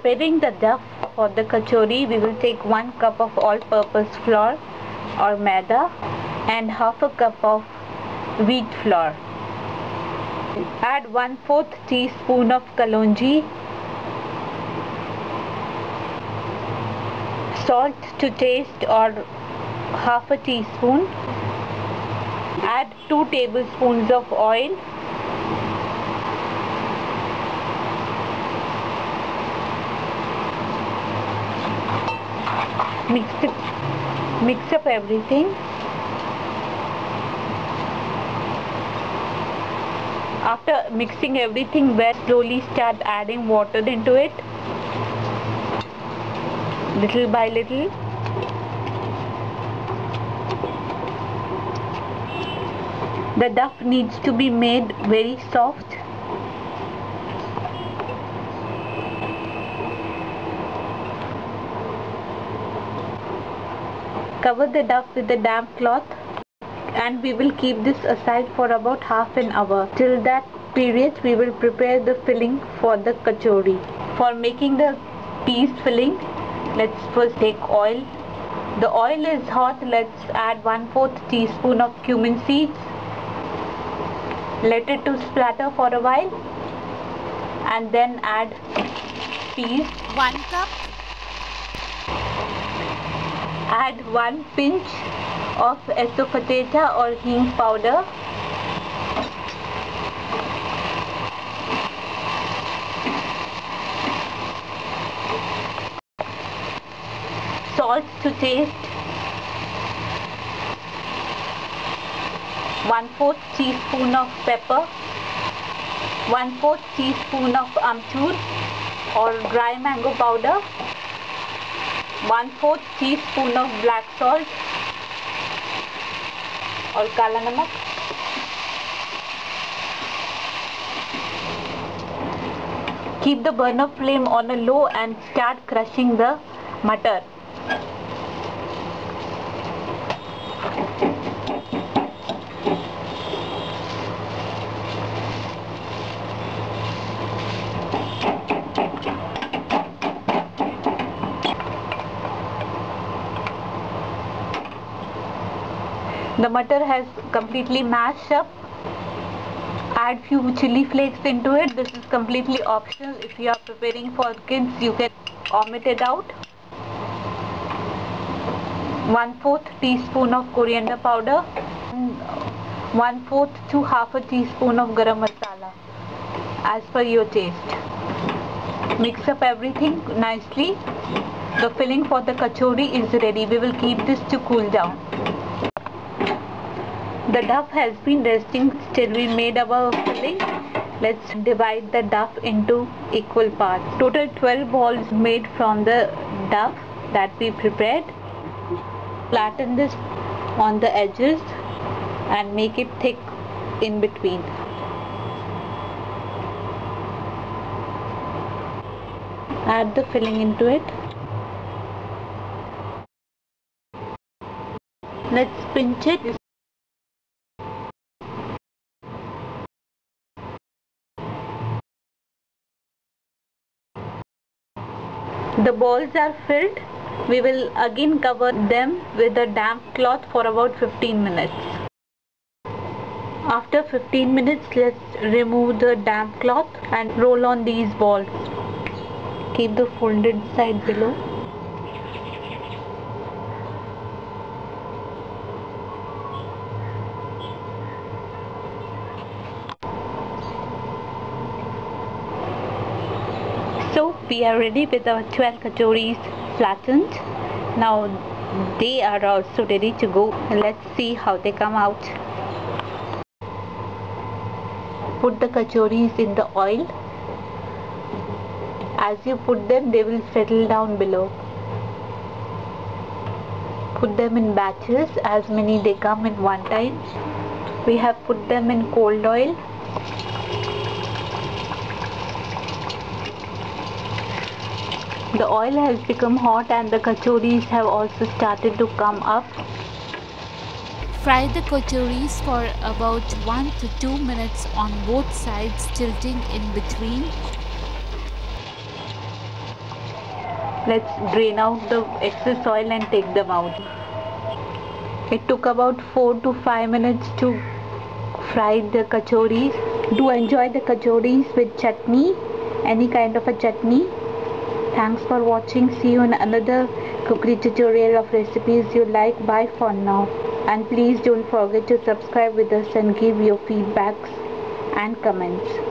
preparing the dough for the kachori, we will take 1 cup of all-purpose flour or maida and half a cup of wheat flour. Add 1/4 teaspoon of kalonji, salt to taste or half a teaspoon. Add 2 tablespoons of oil. Mix up everything. After mixing everything well, slowly start adding water into it, little by little. The dough needs to be made very soft. Cover the dough with a damp cloth and we will keep this aside for about half an hour. Till that period, we will prepare the filling for the kachori. For making the peas filling, let's first take oil. The oil is hot. Let's add 1/4 teaspoon of cumin seeds. Let it to splatter for a while and then add peas. 1 cup. Add 1 pinch of asafoetida or hing powder. Salt to taste. 1/4 teaspoon of pepper. 1/4 teaspoon of amchur or dry mango powder. 1/4 teaspoon of black salt or kala namak. Keep the burner flame on a low and start crushing the matar. The matar has completely mashed up. Add few chili flakes into it. This is completely optional. If you are preparing for kids, you can omit it out. 1/4 teaspoon of coriander powder. 1/4 to half a teaspoon of garam masala as per your taste. Mix up everything nicely. The filling for the kachori is ready. We will keep this to cool down. The dough has been resting till we made our filling. Let's divide the dough into equal parts. Total 12 balls made from the dough that we prepared. Flatten this on the edges and make it thick in between. Add the filling into it. Let's pinch it. The balls are filled. We will again cover them with a damp cloth for about 15 minutes. After 15 minutes, let's remove the damp cloth and roll on these balls. Keep the folded side below. So we are ready with our 12 kachoris flattened. Now they are also ready to go. Let's see how they come out. Put the kachoris in the oil. As you put them, they will settle down below. Put them in batches, as many they come in one time. We have put them in cold oil. The oil has become hot and the kachoris have also started to come up. Fry the kachoris for about 1 to 2 minutes on both sides, tilting in between. Let's drain out the excess oil and take them out. It took about 4 to 5 minutes to fry the kachoris. Do enjoy the kachoris with chutney, any kind of a chutney. Thanks for watching. See you in another cookery tutorial of recipes you like. Bye for now. And please don't forget to subscribe with us and give your feedbacks and comments.